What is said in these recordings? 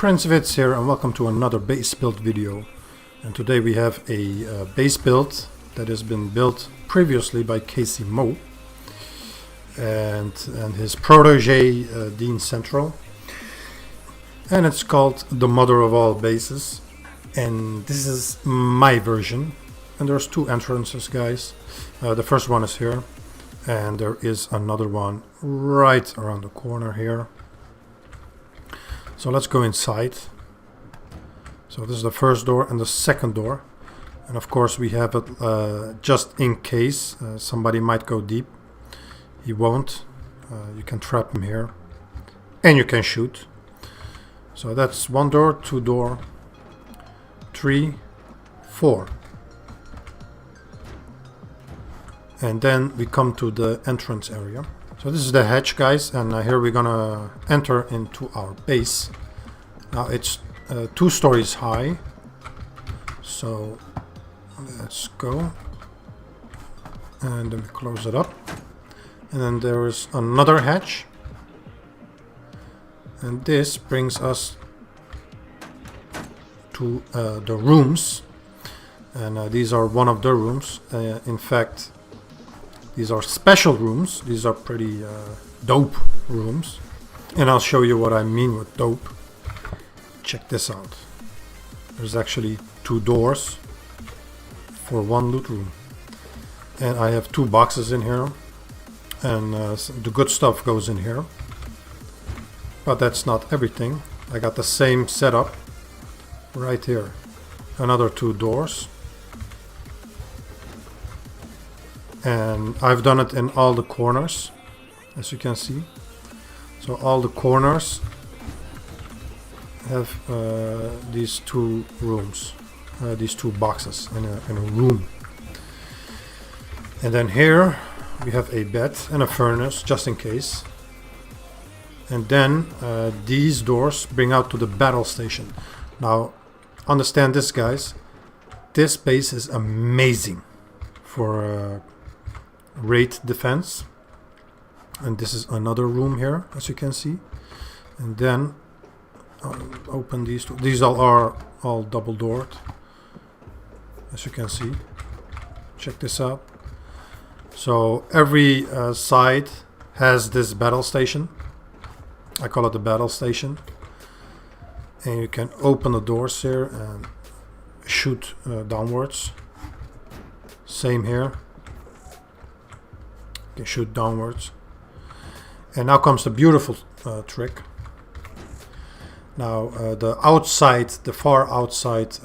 friends, Vits here, and welcome to another base build video. And today we have a base build that has been built previously by Casey Moe and his protege Dean Central, and it's called the mother of all bases. And this is my version, and there's two entrances, guys. The first one is here, and there is another one right around the corner here. So let's go inside. So this is the first door and the second door, and of course we have it just in case somebody might go deep. He won't. You can trap him here, and you can shoot. So that's one door, two door, 3, 4. And then we come to the entrance area. So this is the hatch, guys, and here we're gonna enter into our base. Now it's 2 stories high, so let's go, and then we close it up, and then there is another hatch, and this brings us to the rooms, and these are one of the rooms. In fact, these are special rooms. These are pretty dope rooms. And I'll show you what I mean with dope. Check this out. There's actually 2 doors for one loot room. And I have 2 boxes in here. And the good stuff goes in here. But that's not everything. I got the same setup right here. Another 2 doors. And I've done it in all the corners, as you can see. So all the corners have these 2 rooms, these 2 boxes in a room. And then here we have a bed and a furnace, just in case. And then these doors bring out to the battle station. Now, understand this, guys. This base is amazing for raid defense. And this is another room here, as you can see. And then I'll open these 2. These are all double doored, as you can see. Check this out. So every side has this battle station. I call it the battle station. And you can open the doors here and shoot downwards. Same here. You can shoot downwards. And now comes the beautiful trick. Now the outside, the far outside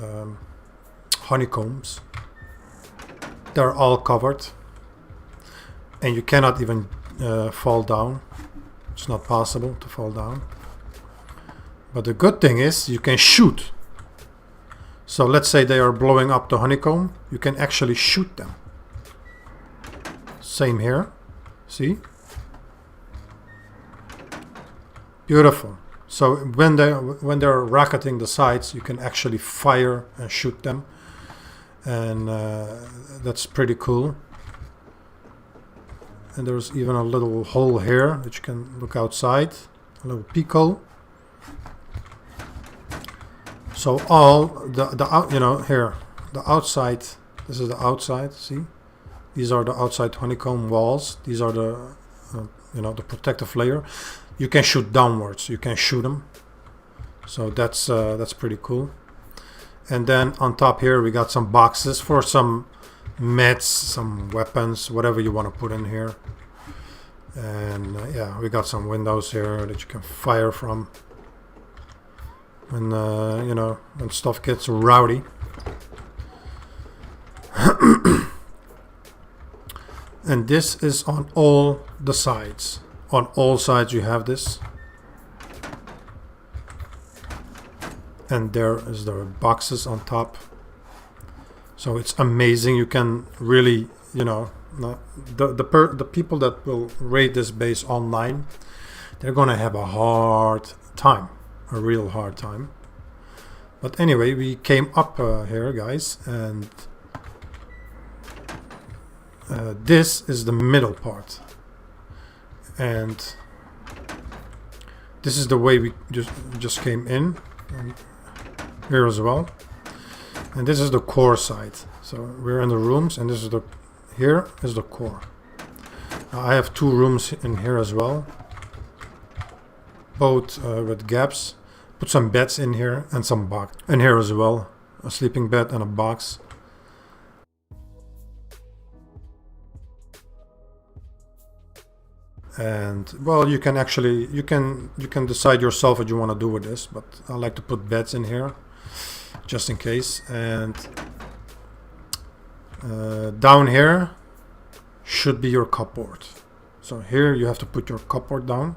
honeycombs, they're all covered, and you cannot even fall down. It's not possible to fall down. But the good thing is you can shoot. So let's say they are blowing up the honeycomb, you can actually shoot them. Same here. See? Beautiful. So when they're rocketing the sides, you can actually fire and shoot them, and that's pretty cool. And there's even a little hole here that you can look outside, a little peephole. So all here the outside. This is the outside. See, these are the outside honeycomb walls. These are the the protective layer. You can shoot downwards. You can shoot them. So that's pretty cool. And then on top here we got some boxes for some meds, some weapons, whatever you want to put in here. And yeah, we got some windows here that you can fire from when when stuff gets rowdy. And this is on all the sides. On all sides you have this. And there is the boxes on top. So it's amazing. You can really, the people that will raid this base online, they're gonna have a hard time, a real hard time. But anyway, we came up here, guys, and this is the middle part. And this is the way we just came in. and here as well. And this is the core side. So we're in the rooms, and this is the here is the core. Now I have 2 rooms in here as well, both with gaps. Put some beds in here and some box. And here as well, a sleeping bed and a box. And well, you can actually you can decide yourself what you want to do with this, but I like to put beds in here just in case. And down here should be your cupboard. So here you have to put your cupboard down.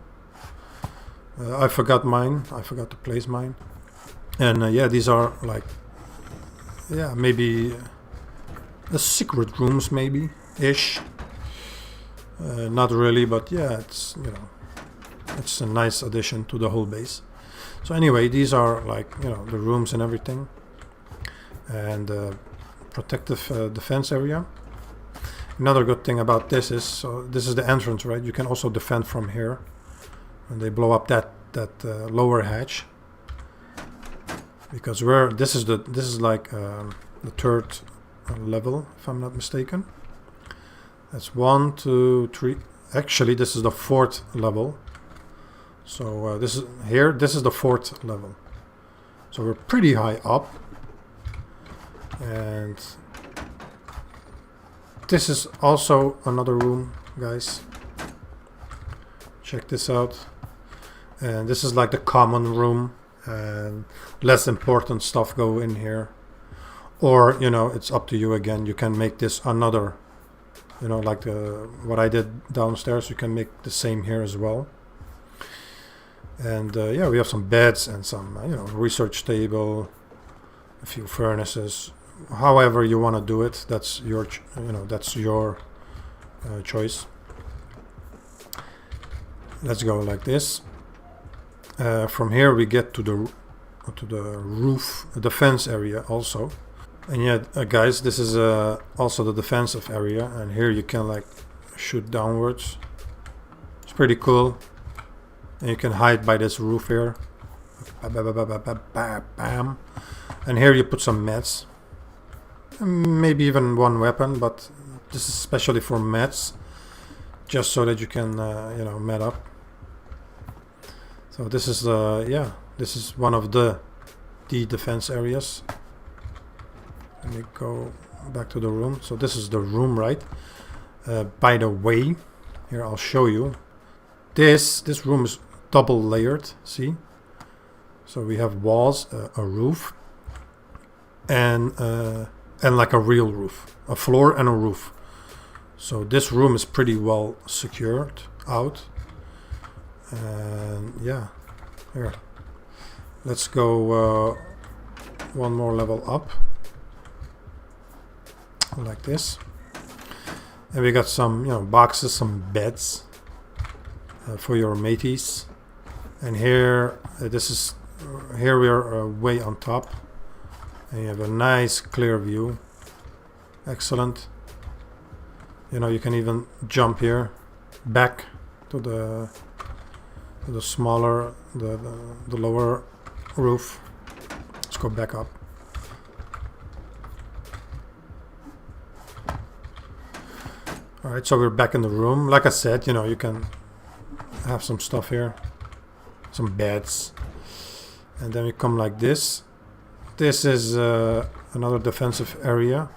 I forgot mine. I forgot to place mine. And yeah, these are like, yeah, maybe the secret rooms, maybe ish. Not really, but yeah, it's, you know, it's a nice addition to the whole base. So anyway, these are like, you know, the rooms and everything, and protective defense area. Another good thing about this is, so this is the entrance, right? You can also defend from here, and they blow up that lower hatch, because this is like the 3rd level, if I'm not mistaken. That's 1, 2, 3. Actually, this is the 4th level. So this is the 4th level. So we're pretty high up. And this is also another room, guys. Check this out. And this is like the common room, and less important stuff go in here. Or, you know, it's up to you again. You can make this another, you know, like what I did downstairs. You can make the same here as well. And yeah, we have some beds and some, you know, research table, a few furnaces. However you want to do it, that's your, you know, that's your choice. Let's go like this. From here we get to the roof, defense area also. And yeah, guys, this is also the defensive area, and here you can like shoot downwards. It's pretty cool. And you can hide by this roof here. Bam. And here you put some meds. Maybe even 1 weapon, but this is especially for meds, just so that you can you know, med up. So this is yeah, this is one of the defense areas. Let me go back to the room. So this is the room, right? By the way, here I'll show you. This room is double layered. See? So we have walls, a roof, and like a real roof, a floor and a roof. So this room is pretty well secured out. And yeah, here. Let's go 1 more level up. Like this. And we got some, you know, boxes, some beds for your mateys. And here, here we are way on top, and you have a nice clear view. Excellent. You know, you can even jump here back to the smaller, the lower roof. Let's go back up. Alright, so we're back in the room. Like I said, you know, you can have some stuff here, some beds, and then we come like this. This is another defensive area.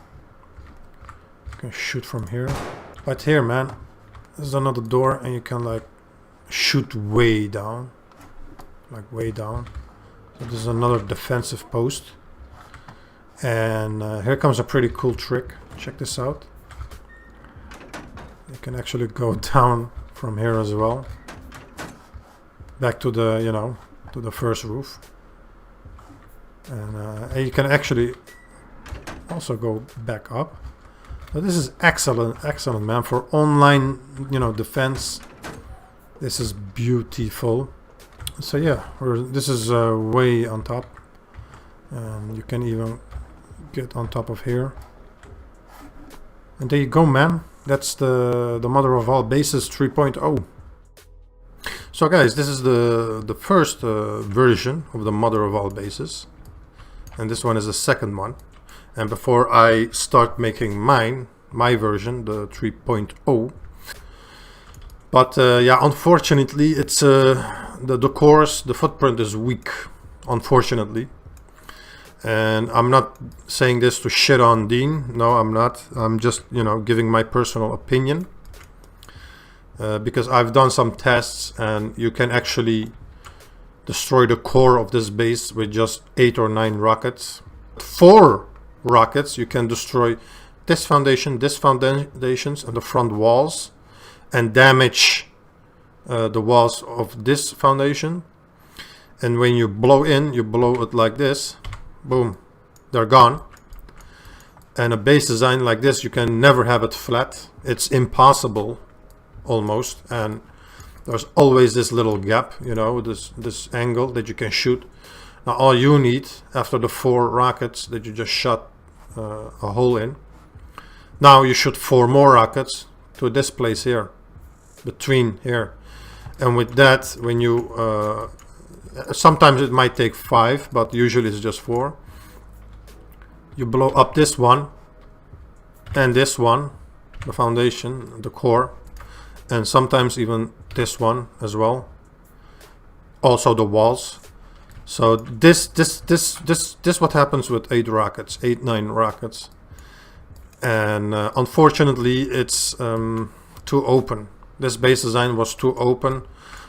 You can shoot from here. But here, man, there's another door, and you can like shoot way down, like way down. So this is another defensive post. And here comes a pretty cool trick. Check this out. You can actually go down from here as well, back to the, you know, to the first roof. And you can actually also go back up. But this is excellent, excellent, man, for online, you know, defense. This is beautiful. So yeah, this is way on top, and you can even get on top of here. And there you go, man. That's the mother of all bases 3.0. So guys, this is the first version of the mother of all bases, and this one is the second one. And before I start making my version, the 3.0, but yeah, unfortunately it's the course, the footprint is weak, unfortunately. And I'm not saying this to shit on Dean. No, I'm not. I'm just, you know, giving my personal opinion. Because I've done some tests, and you can actually destroy the core of this base with just 8 or 9 rockets. 4 rockets, you can destroy this foundations, and the front walls, and damage the walls of this foundation. And when you blow it like this. Boom, they're gone. And a base design like this, you can never have it flat. It's impossible, almost. And there's always this little gap, you know, this angle that you can shoot. Now all you need, after the 4 rockets that you just shot a hole in, now you shoot 4 more rockets to this place here, between here. And with that, when you sometimes it might take 5, but usually it's just 4. You blow up this one and this one, the foundation, the core, and sometimes even this one as well. Also the walls. So this what happens with 8 rockets, 8-9 rockets, and unfortunately it's too open. This base design was too open.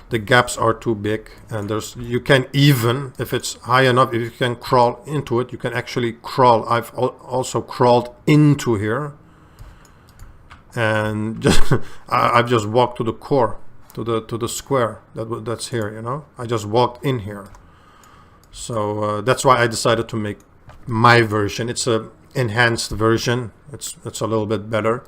The gaps are too big, and you can, even if it's high enough, if you can crawl into it, you can actually crawl. I've also crawled into here, and just I've just walked to the core, to the square that's here, you know. I just walked in here. So that's why I decided to make my version. It's a enhanced version. It's a little bit better.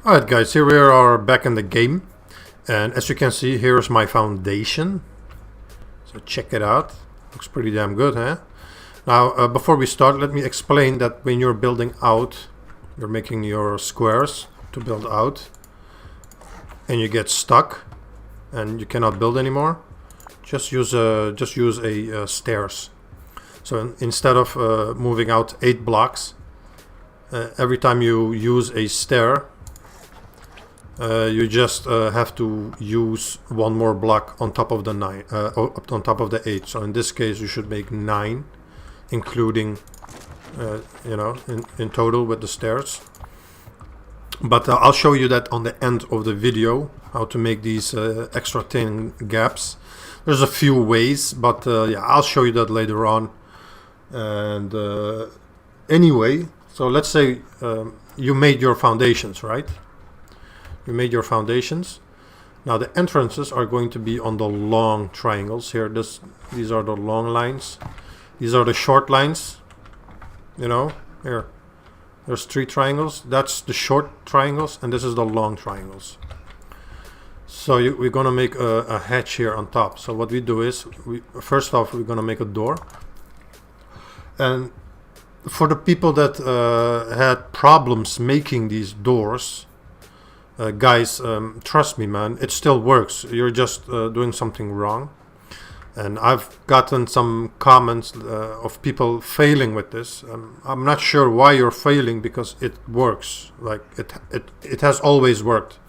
Alright guys, here we are back in the game, and as you can see, here's my foundation. So check it out. Looks pretty damn good, huh? Now before we start, let me explain that when you're building out, you're making your squares to build out, and you get stuck and you cannot build anymore, just use a stairs. So instead of moving out 8 blocks, every time you use a stair, you just have to use 1 more block on top of the 9, on top of the 8. So in this case, you should make 9, including, you know, in total with the stairs. But I'll show you that on the end of the video, how to make these extra thin gaps. There's a few ways, but yeah, I'll show you that later on. And anyway, so let's say you made your foundations, right? You made your foundations. Now the entrances are going to be on the long triangles here. These are the long lines. These are the short lines. You know, here. There's 3 triangles. That's the short triangles, and this is the long triangles. So we're gonna make a hatch here on top. So what we do is, first off, we're gonna make a door. And for the people that had problems making these doors, guys, trust me, man, it still works. You're just doing something wrong. And I've gotten some comments of people failing with this. I'm not sure why you're failing, because it works. Like it has always worked.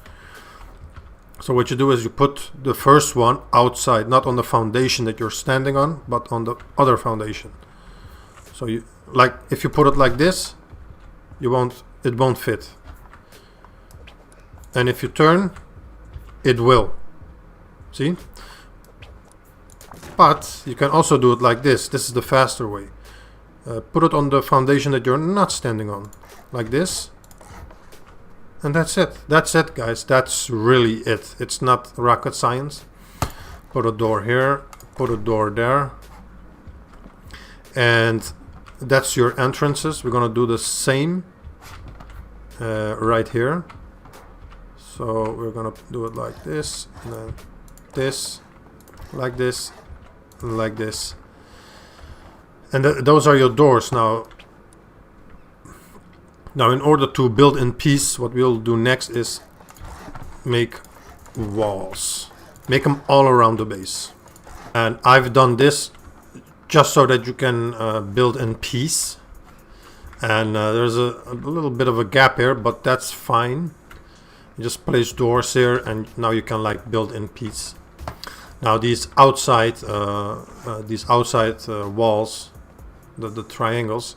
So what you do is you put the first one outside, not on the foundation that you're standing on, but on the other foundation. So you, like, if you put it like this, it won't fit. And if you turn, it will. See? But you can also do it like this. This is the faster way. Put it on the foundation that you're not standing on, like this. And that's it. That's it, guys. That's really it. It's not rocket science. Put a door here. Put a door there. And that's your entrances. We're gonna do the same right here. So we're gonna do it like this, and then this, like this, like this. And those are your doors. Now, in order to build in peace, what we'll do next is make walls. Make them all around the base. And I've done this just so that you can build in peace. And there's a little bit of a gap here, but that's fine. You just place doors here, and now you can like build in peace. Now these outside walls, the triangles,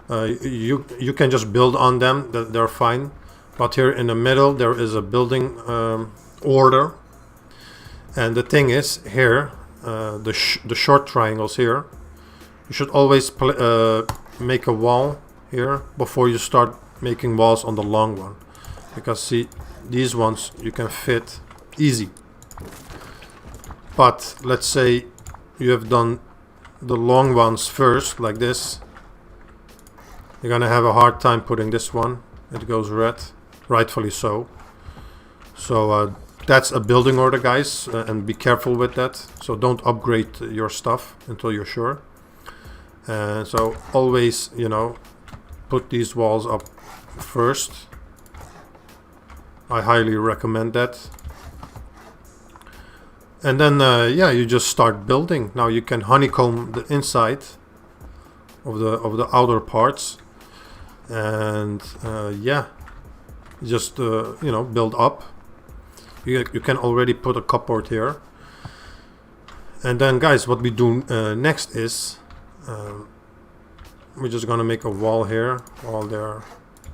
you can just build on them. They're fine. But here in the middle there is a building order. And the thing is, here the short triangles here, you should always make a wall here before you start making walls on the long one, because see, these ones you can fit easy. But let's say you have done the long ones first, like this, you're gonna have a hard time putting this one. It goes red, rightfully so. So that's a building order, guys, and be careful with that. So don't upgrade your stuff until you're sure. So always, you know, put these walls up first. I highly recommend that. And then yeah, you just start building. Now you can honeycomb the inside of the outer parts, and yeah, just you know, build up. You can already put a cupboard here. And then, guys, what we do next is we're just gonna make a wall here, wall there,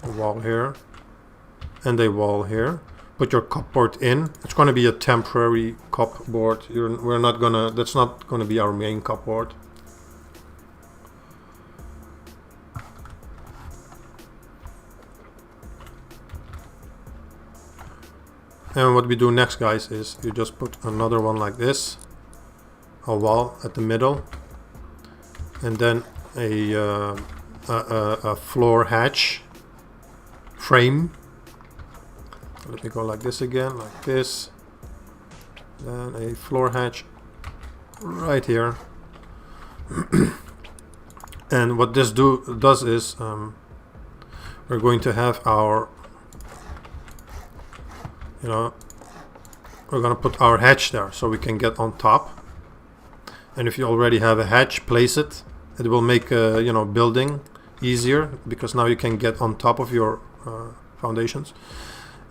a wall here, and a wall here. Put your cupboard in. It's gonna be a temporary cupboard. That's not gonna be our main cupboard. And what we do next, guys, is you just put another one like this, a wall at the middle, and then a floor hatch frame. Let me go like this again, like this. Then a floor hatch right here. And what this does is we're going to have our, you know, we're gonna put our hatch there so we can get on top. And if you already have a hatch, place it. It will make you know, building easier, because now you can get on top of your foundations.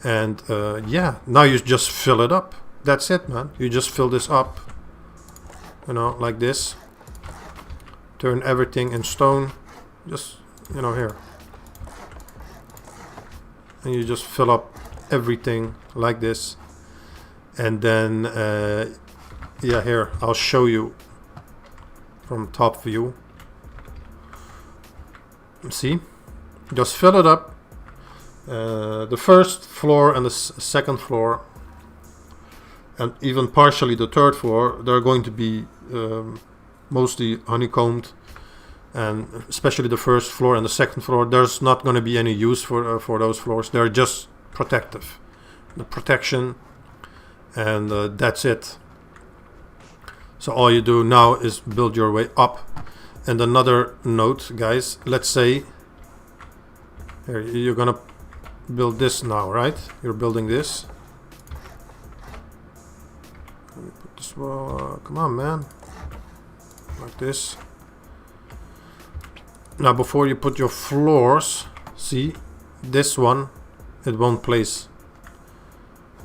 And yeah, now you just fill it up. That's it, man. You just fill this up, you know, like this. Turn everything in stone, just, you know, here. And you just fill up everything like this. And then yeah, here, I'll show you from top view. See, just fill it up. The first floor and the second floor, and even partially the third floor, they're going to be mostly honeycombed, and especially the first floor and the second floor, there's not going to be any use for those floors. They're just protective, the protection, and that's it. So all you do now is build your way up. And another note, guys, let's say here, you're gonna build this now, right? You're building this. Let me put this wall, come on, man, like this. Now before you put your floors, see this one, it won't place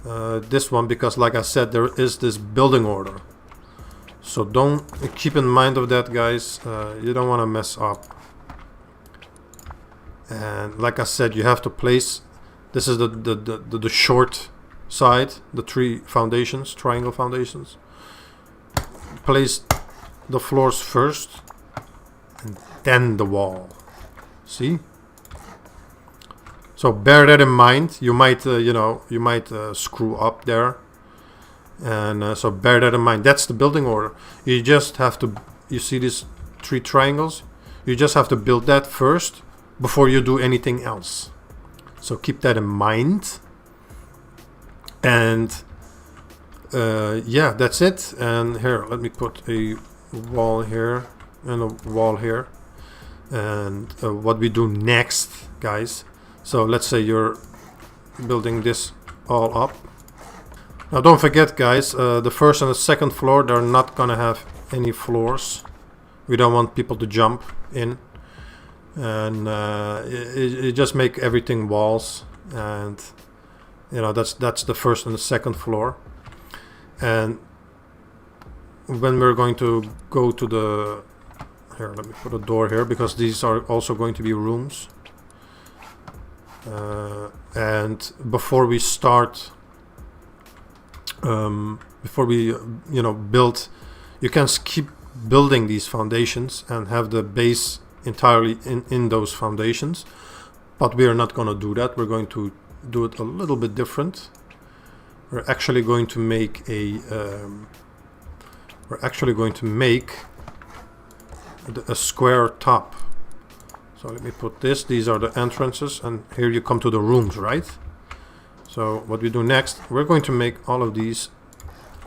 this one, because like I said, there is this building order. So don't keep in mind of that, guys. You don't want to mess up. And like I said, you have to place, this is the short side, the three foundations, triangle foundations. Place the floors first and then the wall. See? So bear that in mind. You might you might screw up there. And so bear that in mind. That's the building order. You just have to, you see these three triangles, you just have to build that first before you do anything else. So keep that in mind. And yeah, that's it. And here, let me put a wall here and a wall here. And what we do next, guys, so let's say you're building this all up. Now don't forget, guys, the first and the second floor, they're not gonna have any floors. We don't want people to jump in. And you just make everything walls. And you know, that's the first and the second floor. And when we're going to go to the, here, let me put a door here, because these are also going to be rooms. And before we start, before we build, you can keep building these foundations and have the base entirely in those foundations, but we are not going to do that. We're going to do it a little bit different. We're actually going to make a a square top. So let me put this, these are the entrances, and here you come to the rooms, right? So what we do next, we're going to make all of these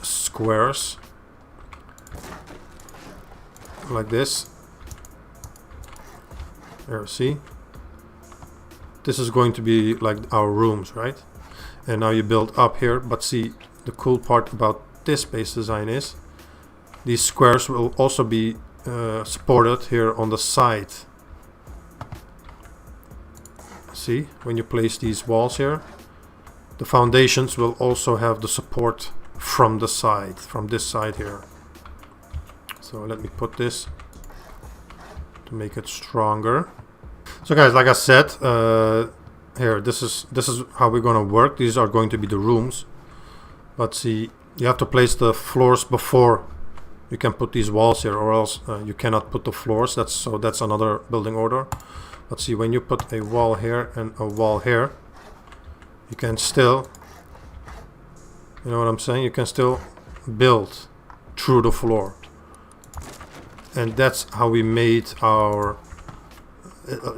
squares like this. There, see? This is going to be like our rooms, right? And now you build up here, but see, the cool part about this base design is these squares will also be supported here on the side. See, when you place these walls here, the foundations will also have the support from the side, from this side here. So let me put this to make it stronger. So guys, like I said, here, this is how we're gonna work. These are going to be the rooms, but see, you have to place the floors before you can put these walls here, or else you cannot put the floors. That's another building order. But see, when you put a wall here and a wall here, you can still, you know what I'm saying, you can still build through the floor. And that's how we made our,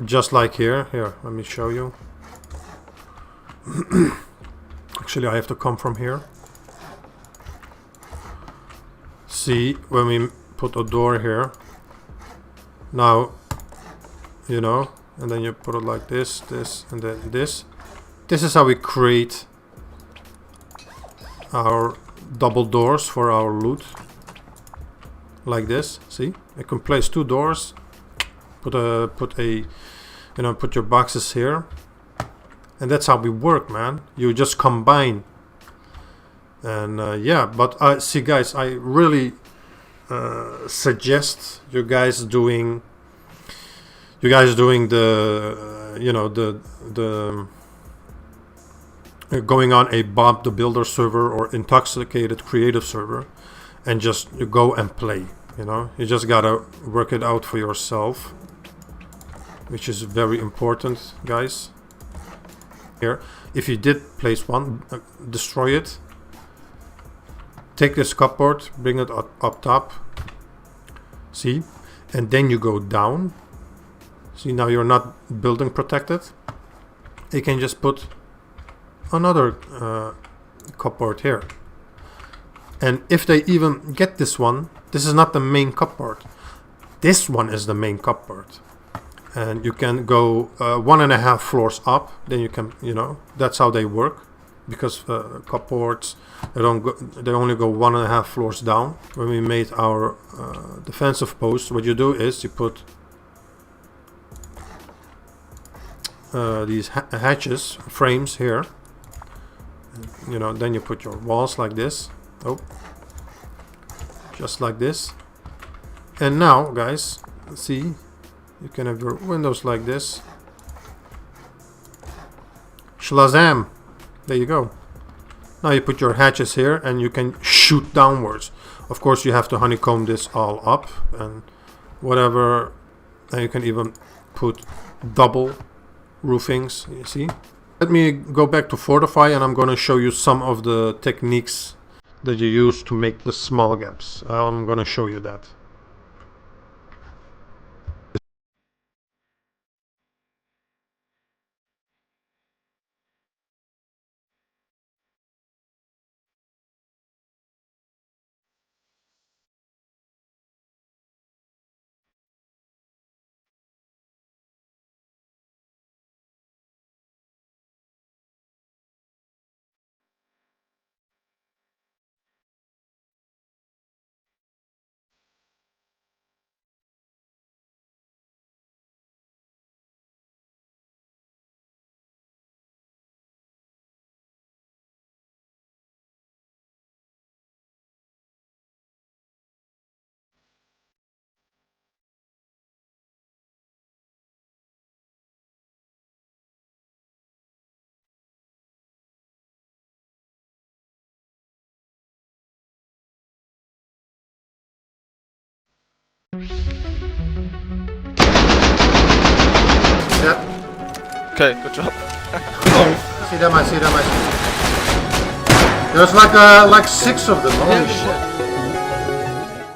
just like here, let me show you. Actually, I have to come from here. See, when we put a door here, now, you know, and then you put it like this, this, and then this. This is how we create our double doors for our loot. Like this, see? I can place two doors, put your boxes here. And that's how we work, man. You just combine. And yeah, but see, guys, I really suggest you guys doing the going on a Bob the Builder server or Intoxicated Creative server, and just you go and play. You know, you just gotta work it out for yourself, which is very important, guys. Here, if you did place one, destroy it. Take this cupboard, bring it up top. See, and then you go down. See, now you're not building protected. You can just put another cupboard here. And if they even get this one, this is not the main cupboard. This one is the main cupboard. And you can go 1.5 floors up. Then you can, you know, that's how they work. Because cupboards, they only go 1.5 floors down. When we made our defensive post, what you do is you put these hatches, frames here. You know, then you put your walls like this. Oh, just like this. And now, guys, see, you can have your windows like this. Shlazam! There you go. Now you put your hatches here and you can shoot downwards. Of course, you have to honeycomb this all up and whatever. And you can even put double roofings, you see. Let me go back to Fortify and I'm going to show you some of the techniques that you use to make the small gaps. I'm going to show you that. Yep. Okay, good job. See them, I see them, I see them. There's like 6 of them, holy shit.